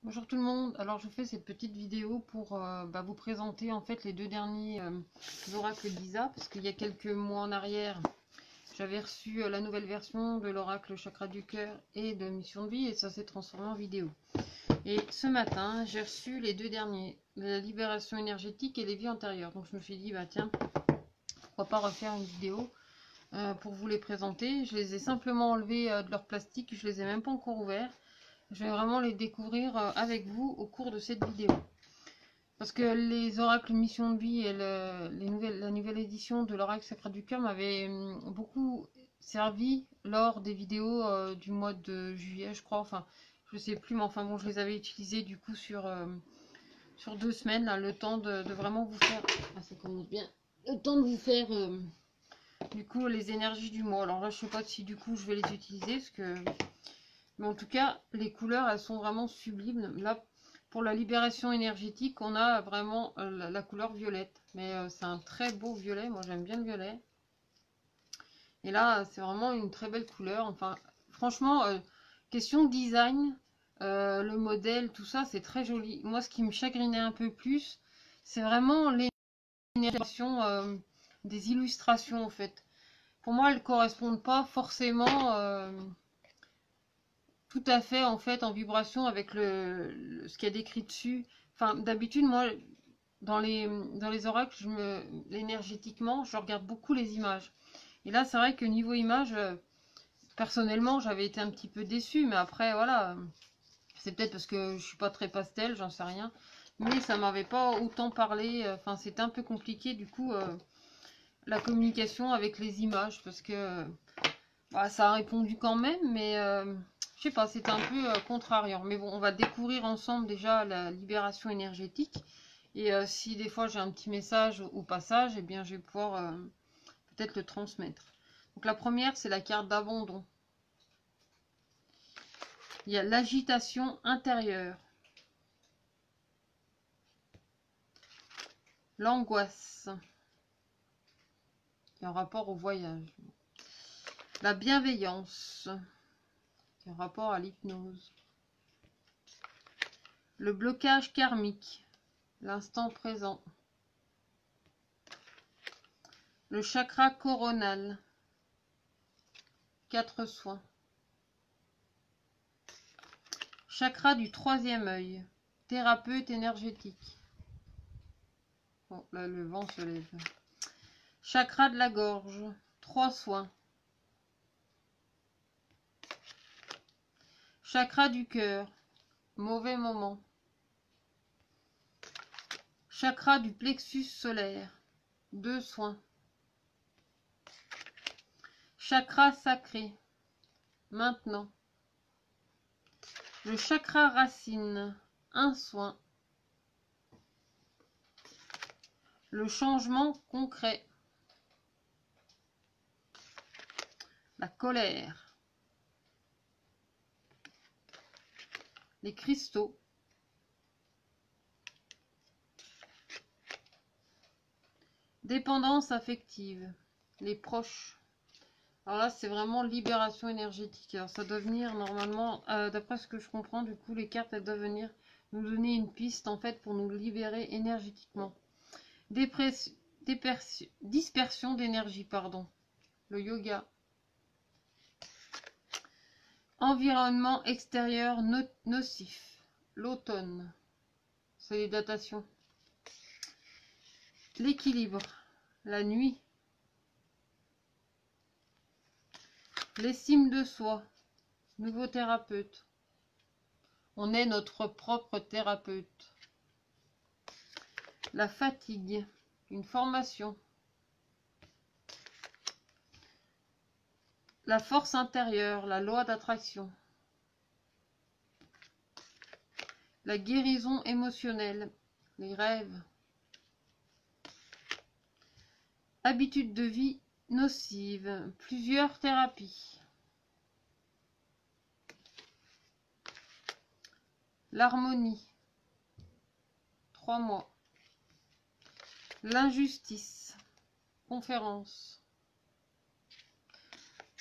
Bonjour tout le monde. Alors je fais cette petite vidéo pour vous présenter en fait les deux derniers oracles d'Isa, parce qu'il y a quelques mois en arrière, j'avais reçu la nouvelle version de l'oracle chakra du cœur et de mission de vie, et ça s'est transformé en vidéo. Et ce matin, j'ai reçu les deux derniers, la libération énergétique et les vies antérieures. Donc je me suis dit, bah tiens, pourquoi pas refaire une vidéo pour vous les présenter. Je les ai simplement enlevés de leur plastique, je les ai même pas encore ouverts. Je vais vraiment les découvrir avec vous au cours de cette vidéo. Parce que les oracles mission de vie et la nouvelle édition de l'oracle sacré du cœur m'avaient beaucoup servi lors des vidéos du mois de juillet, je crois. Enfin, je sais plus, mais enfin bon, je les avais utilisés du coup sur 2 semaines, là, le temps de vraiment vous faire. Ah, ça commence bien. Le temps de vous faire du coup les énergies du mois. Alors là, je sais pas si du coup je vais les utiliser parce que. Mais en tout cas, les couleurs, elles sont vraiment sublimes. Là, pour la libération énergétique, on a vraiment la couleur violette. Mais c'est un très beau violet. Moi, j'aime bien le violet. Et là, c'est vraiment une très belle couleur. Enfin, franchement, question design, le modèle, tout ça, c'est très joli. Moi, ce qui me chagrinait un peu plus, c'est vraiment l'énergie des illustrations, en fait. Pour moi, elles ne correspondent pas forcément tout à fait en fait en vibration avec ce qu'il y a décrit dessus. Enfin, d'habitude, moi, dans les oracles, énergétiquement, je regarde beaucoup les images. Et là, c'est vrai que niveau image, personnellement, j'avais été un petit peu déçue, mais après, voilà, c'est peut-être parce que je suis pas très pastel, j'en sais rien. Mais ça m'avait pas autant parlé. Enfin, c'était un peu compliqué du coup la communication avec les images parce que ça a répondu quand même, mais je sais pas, c'était un peu contrariant. Mais bon, on va découvrir ensemble déjà la libération énergétique. Et si des fois j'ai un petit message au passage, eh bien je vais pouvoir peut-être le transmettre. Donc la première, c'est la carte d'abandon. Il y a l'agitation intérieure, l'angoisse, qui est en rapport au voyage, la bienveillance, qui est en rapport à l'hypnose, le blocage karmique, l'instant présent, le chakra coronal, 4 soins, chakra du troisième œil, thérapeute énergétique. Bon, là le vent se lève. Chakra de la gorge, 3 soins. Chakra du cœur, mauvais moment. Chakra du plexus solaire, 2 soins. Chakra sacré, maintenant. Le chakra racine, 1 soin. Le changement concret. La colère. Les cristaux. Dépendance affective. Les proches. Alors là, c'est vraiment libération énergétique. Alors ça doit venir normalement, d'après ce que je comprends, du coup, les cartes, elles doivent venir nous donner une piste, en fait, pour nous libérer énergétiquement. Dispersion d'énergie, pardon. Le yoga. Environnement extérieur nocif. L'automne. C'est les datations. L'équilibre. La nuit. L'estime de soi. Nouveau thérapeute. On est notre propre thérapeute. La fatigue. Une formation. La force intérieure. La loi d'attraction. La guérison émotionnelle. Les rêves. Habitude de vie nocive. Plusieurs thérapies. L'harmonie. 3 mois. L'injustice. Conférence.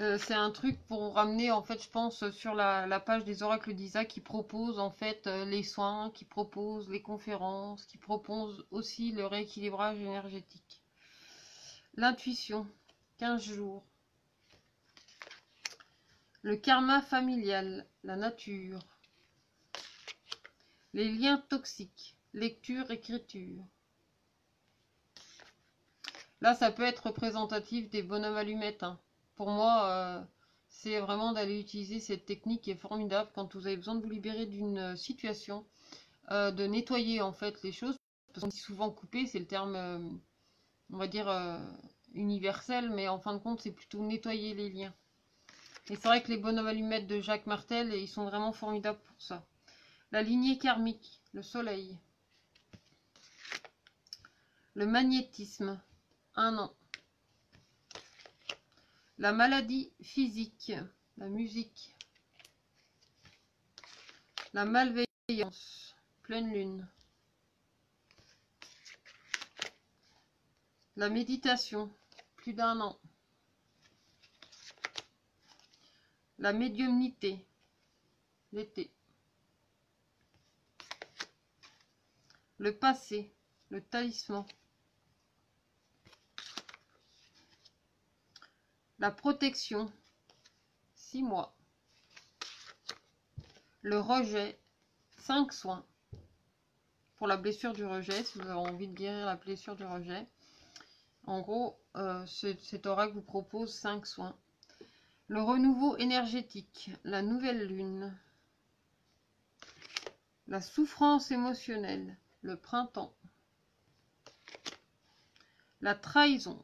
C'est un truc pour ramener, en fait, je pense, sur la page des oracles d'Isa qui propose, en fait, les soins, qui propose les conférences, qui propose aussi le rééquilibrage énergétique. L'intuition, 15 jours. Le karma familial, la nature. Les liens toxiques, lecture, écriture. Là, ça peut être représentatif des bonhommes allumettes, hein. Pour moi, c'est vraiment d'aller utiliser cette technique qui est formidable quand vous avez besoin de vous libérer d'une situation, de nettoyer en fait les choses. Parce qu'on dit souvent couper, c'est le terme, on va dire, universel, mais en fin de compte, c'est plutôt nettoyer les liens. Et c'est vrai que les bonhommes allumettes de Jacques Martel, ils sont vraiment formidables pour ça. La lignée karmique, le soleil. Le magnétisme, 1 an. La maladie physique, la musique. La malveillance, pleine lune. La méditation, plus d'1 an. La médiumnité, l'été. Le passé, le talisman. La protection, 6 mois. Le rejet, 5 soins. Pour la blessure du rejet, si vous avez envie de guérir la blessure du rejet. En gros, cet oracle vous propose 5 soins. Le renouveau énergétique, la nouvelle lune. La souffrance émotionnelle, le printemps. La trahison,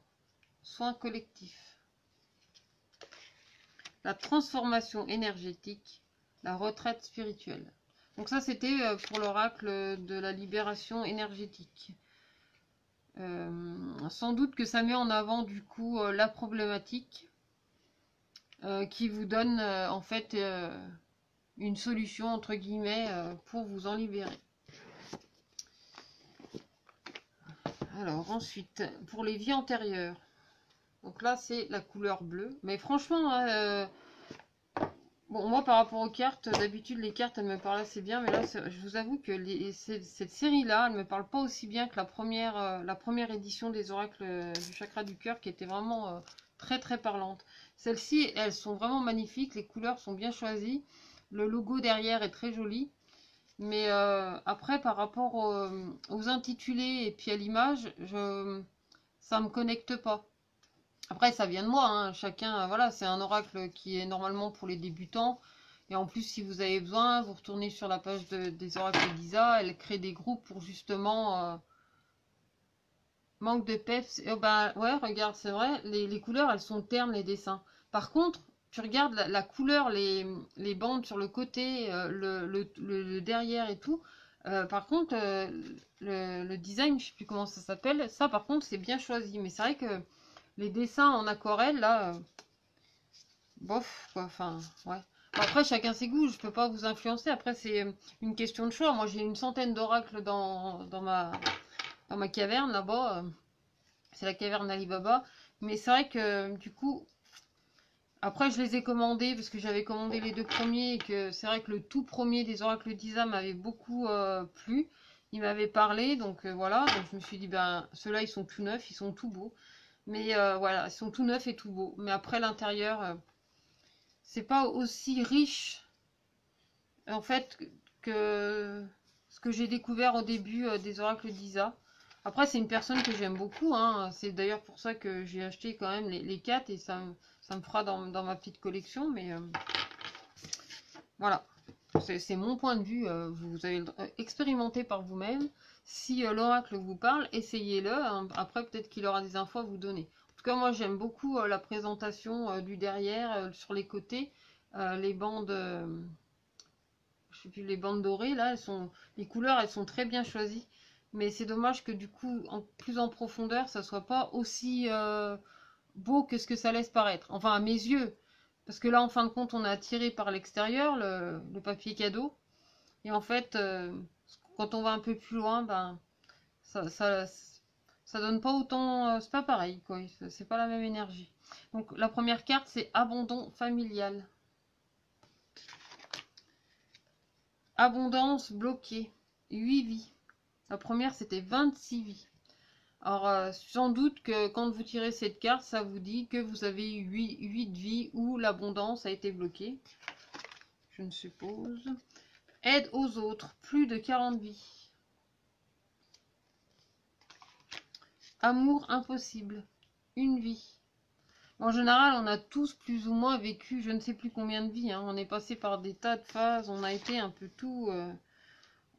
soin collectif. La transformation énergétique, la retraite spirituelle. Donc ça, c'était pour l'oracle de la libération énergétique. Sans doute que ça met en avant du coup la problématique qui vous donne en fait une solution entre guillemets pour vous en libérer. Alors ensuite, pour les vies antérieures. Donc là, c'est la couleur bleue. Mais franchement, bon, moi par rapport aux cartes, d'habitude les cartes elles me parlent assez bien, mais là je vous avoue que cette série-là, elle me parle pas aussi bien que la première édition des oracles du chakra du cœur qui était vraiment très très parlante. Celles-ci, elles sont vraiment magnifiques, les couleurs sont bien choisies, le logo derrière est très joli, mais après par rapport aux intitulés et puis à l'image, ça me connecte pas. Après, ça vient de moi, hein. Chacun, voilà, c'est un oracle qui est normalement pour les débutants. Et en plus, si vous avez besoin, vous retournez sur la page des oracles d'Isa. Elle crée des groupes pour justement manque de peps. Et, bah, ouais, regarde, c'est vrai, les couleurs, elles sont ternes, les dessins. Par contre, tu regardes la couleur, les bandes sur le côté, le derrière et tout. Par contre, le design, je sais plus comment ça s'appelle. Ça, par contre, c'est bien choisi. Mais c'est vrai que les dessins en aquarelle, là, bof, quoi, enfin, ouais. Bon, après, chacun ses goûts, je peux pas vous influencer. Après, c'est une question de choix. Moi, j'ai une centaine d'oracles dans ma caverne, là-bas. C'est la caverne Alibaba. Mais c'est vrai que, du coup, après, je les ai commandés parce que j'avais commandé les 2 premiers et que c'est vrai que le tout premier des oracles d'Isa m'avait beaucoup plu. Il m'avait parlé, donc voilà. Donc, je me suis dit, ben, ceux-là, ils sont tout neufs, ils sont tout beaux. Mais voilà, ils sont tout neufs et tout beaux. Mais après, l'intérieur, c'est pas aussi riche, en fait, que ce que j'ai découvert au début des oracles d'Isa. Après, c'est une personne que j'aime beaucoup, hein. C'est d'ailleurs pour ça que j'ai acheté quand même les 4 et ça me fera dans ma petite collection. Mais voilà, c'est mon point de vue. Vous allez expérimenter par vous-même. Si l'oracle vous parle, essayez-le. Hein. Après, peut-être qu'il aura des infos à vous donner. En tout cas, moi, j'aime beaucoup la présentation du derrière, sur les côtés. Les bandes, je sais plus, les bandes dorées, là, les couleurs, elles sont très bien choisies. Mais c'est dommage que du coup, plus en profondeur, ça soit pas aussi beau que ce que ça laisse paraître. Enfin, à mes yeux. Parce que là, en fin de compte, on est attiré par l'extérieur, le papier cadeau. Et en fait, quand on va un peu plus loin, ben, ça donne pas autant. C'est pas pareil, quoi. C'est pas la même énergie. Donc la première carte, c'est abandon familial. Abondance bloquée, 8 vies. La première, c'était 26 vies. Alors, sans doute que quand vous tirez cette carte, ça vous dit que vous avez eu 8 vies où l'abondance a été bloquée. Je ne suppose. Aide aux autres, plus de 40 vies. Amour impossible, 1 vie. En général, on a tous plus ou moins vécu je ne sais plus combien de vies. Hein. On est passé par des tas de phases, on a été un peu tout,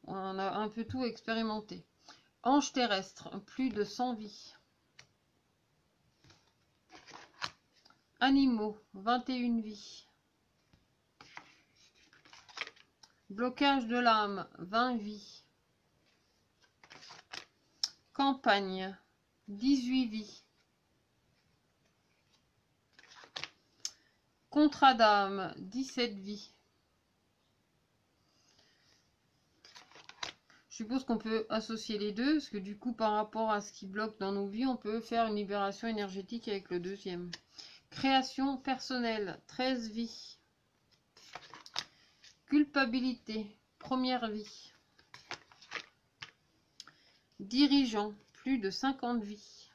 on a un peu tout expérimenté. Ange terrestre, plus de 100 vies. Animaux, 21 vies. Blocage de l'âme, 20 vies. Campagne, 18 vies. Contrat d'âme, 17 vies. Je suppose qu'on peut associer les deux, parce que du coup, par rapport à ce qui bloque dans nos vies, on peut faire une libération énergétique avec le deuxième. Création personnelle, 13 vies. Culpabilité, première vie. Dirigeant, plus de 50 vies.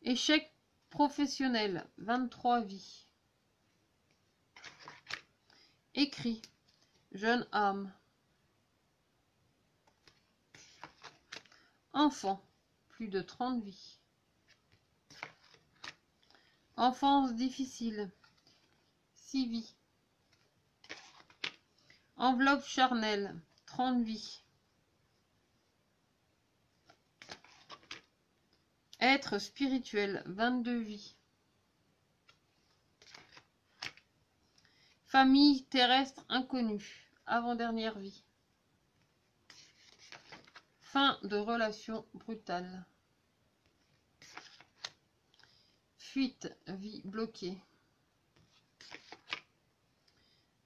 Échec professionnel, 23 vies. Écrit, jeune âme. Enfant, plus de 30 vies. Enfance difficile, 6 vies. Enveloppe charnelle, 30 vies. Être spirituel, 22 vies. Famille terrestre inconnue, avant-dernière vie. Fin de relation brutale. Fuite, vie bloquée.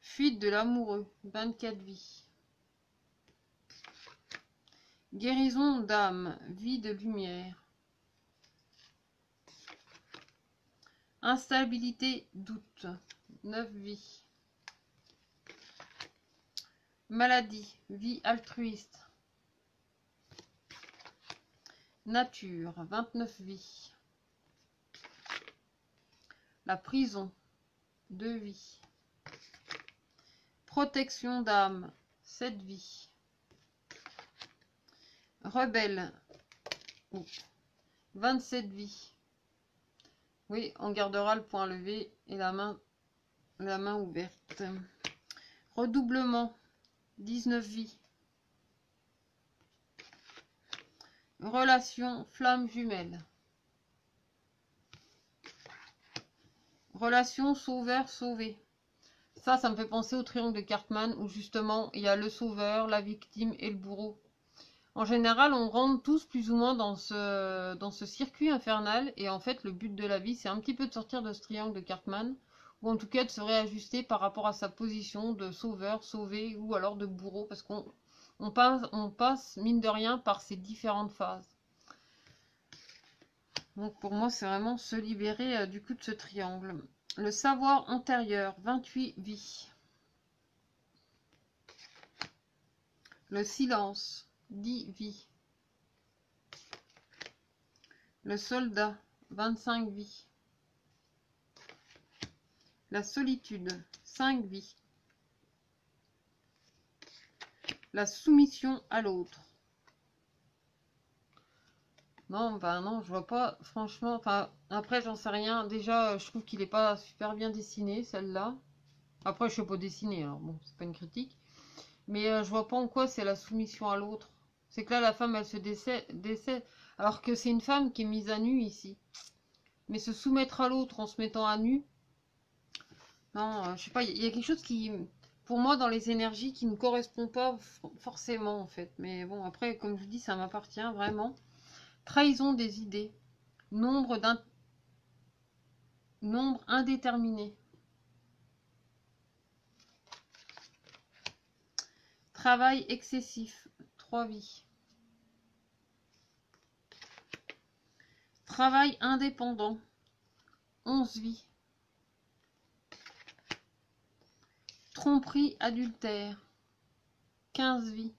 Fuite de l'amoureux, 24 vies. Guérison d'âme, vie de lumière. Instabilité, doute, 9 vies. Maladie, vie altruiste. Nature, 29 vies. La prison, 2 vies. Protection d'âme, 7 vies. Rebelle, 27 vies. Oui, on gardera le point levé et la main ouverte. Redoublement, 19 vies. Relation flamme jumelle. Relation sauveur-sauvé. Ça me fait penser au triangle de Cartman où justement il y a le sauveur, la victime et le bourreau. En général, on rentre tous plus ou moins dans ce circuit infernal et en fait le but de la vie c'est un petit peu de sortir de ce triangle de Cartman ou en tout cas de se réajuster par rapport à sa position de sauveur, sauvé ou alors de bourreau parce qu'on passe mine de rien par ces différentes phases. Donc pour moi c'est vraiment se libérer du coup de ce triangle. Le savoir antérieur, 28 vies. Le silence, 10 vies. Le soldat, 25 vies. La solitude, 5 vies. La soumission à l'autre. Non, bah non, je vois pas, franchement, enfin, après j'en sais rien. Déjà, je trouve qu'il est pas super bien dessiné, celle-là. Après, je sais pas dessiner, alors bon, c'est pas une critique. Mais je vois pas en quoi c'est la soumission à l'autre. C'est que là, la femme, elle se décède, alors que c'est une femme qui est mise à nu ici. Mais se soumettre à l'autre en se mettant à nu, non, je sais pas, il y a quelque chose qui, pour moi, dans les énergies, qui ne correspond pas forcément, en fait. Mais bon, après, comme je dis, ça m'appartient vraiment. Trahison des idées. Nombre indéterminé. Travail excessif. 3 vies. Travail indépendant, 11 vies. Tromperie adultère, 15 vies.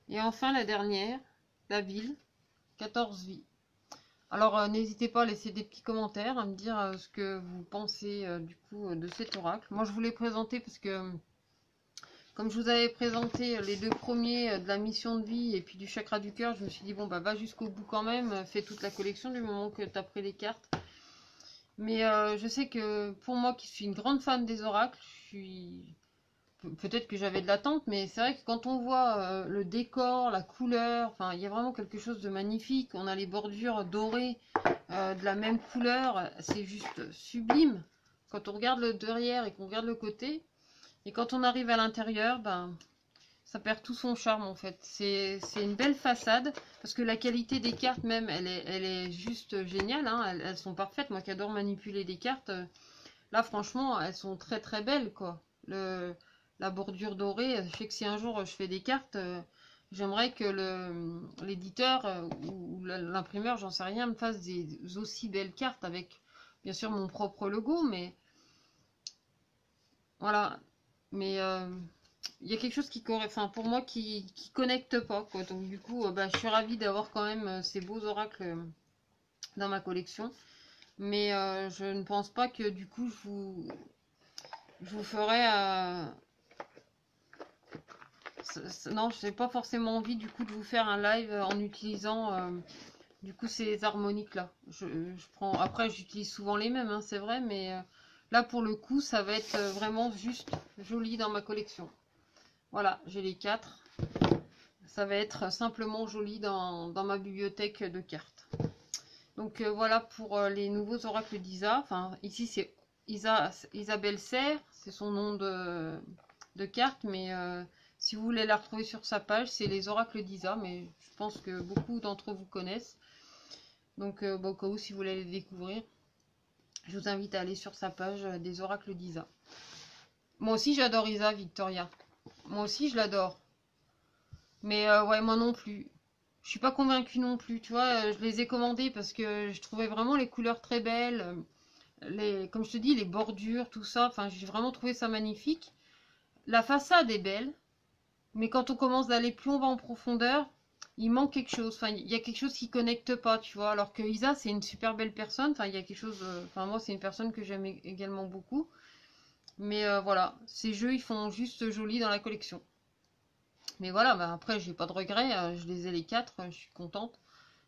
Et enfin la dernière, la ville, 14 vies. Alors n'hésitez pas à laisser des petits commentaires, à me dire ce que vous pensez du coup de cet oracle. Moi je vous l'ai présenté parce que comme je vous avais présenté les deux premiers de la mission de vie et puis du chakra du cœur, je me suis dit bon bah va jusqu'au bout quand même, fais toute la collection du moment que tu as pris les cartes. Mais je sais que pour moi qui suis une grande fan des oracles, je suis... Peut-être que j'avais de l'attente, mais c'est vrai que quand on voit le décor, la couleur, enfin il y a vraiment quelque chose de magnifique. On a les bordures dorées de la même couleur, c'est juste sublime. Quand on regarde le derrière et qu'on regarde le côté, et quand on arrive à l'intérieur, ben ça perd tout son charme en fait. C'est une belle façade, parce que la qualité des cartes même, elle est juste géniale, hein. Elles sont parfaites. Moi qui adore manipuler des cartes, là franchement, elles sont très très belles quoi. La bordure dorée, je sais que si un jour je fais des cartes, j'aimerais que l'éditeur ou l'imprimeur, j'en sais rien, me fasse des aussi belles cartes avec bien sûr mon propre logo, mais voilà. Mais il y a quelque chose qui enfin, pour moi qui connecte pas quoi. Donc du coup, bah, je suis ravie d'avoir quand même ces beaux oracles dans ma collection. Mais je ne pense pas que du coup je vous ferai non, je n'ai pas forcément envie du coup de vous faire un live en utilisant du coup ces harmoniques là. Je prends, après j'utilise souvent les mêmes, hein, c'est vrai, mais là pour le coup ça va être vraiment juste joli dans ma collection. Voilà, j'ai les 4. Ça va être simplement joli dans ma bibliothèque de cartes. Donc voilà pour les nouveaux oracles d'Isa. Enfin ici c'est Isabelle Serre, c'est son nom de carte, mais si vous voulez la retrouver sur sa page, c'est les oracles d'Isa, mais je pense que beaucoup d'entre vous connaissent. Donc au cas où, si vous voulez les découvrir, je vous invite à aller sur sa page des oracles d'Isa. Moi aussi j'adore Isa Victoria. Moi aussi je l'adore. Mais ouais, moi non plus. Je suis pas convaincue non plus, tu vois. Je les ai commandés parce que je trouvais vraiment les couleurs très belles. Comme je te dis, les bordures, tout ça. Enfin, j'ai vraiment trouvé ça magnifique. La façade est belle. Mais quand on commence d'aller plus on va en profondeur, il manque quelque chose. Enfin, il y a quelque chose qui connecte pas, tu vois. Alors que Isa, c'est une super belle personne. Enfin, il y a quelque chose. Enfin, moi, c'est une personne que j'aime également beaucoup. Mais voilà, ces jeux, ils font juste joli dans la collection. Mais voilà, bah après, j'ai pas de regrets. Je les ai les 4, je suis contente.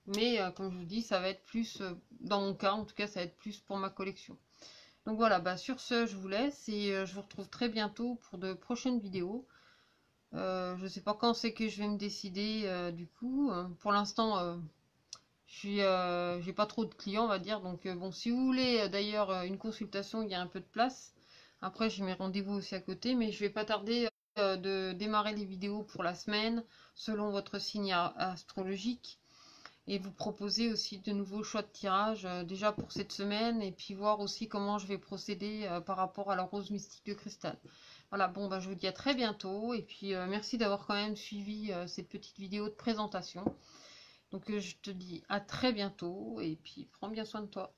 Mais comme je vous dis, ça va être plus, dans mon cas, en tout cas, ça va être plus pour ma collection. Donc voilà, bah sur ce, je vous laisse et je vous retrouve très bientôt pour de prochaines vidéos. Je sais pas quand c'est que je vais me décider du coup. Pour l'instant, j'ai pas trop de clients, on va dire. Donc bon, si vous voulez d'ailleurs une consultation, il y a un peu de place. Après, j'ai mes rendez-vous aussi à côté, mais je vais pas tarder de démarrer les vidéos pour la semaine selon votre signe astrologique et vous proposer aussi de nouveaux choix de tirage déjà pour cette semaine et puis voir aussi comment je vais procéder par rapport à la rose mystique de cristal. Voilà, bon bah je vous dis à très bientôt et puis merci d'avoir quand même suivi cette petite vidéo de présentation. Donc je te dis à très bientôt et puis prends bien soin de toi.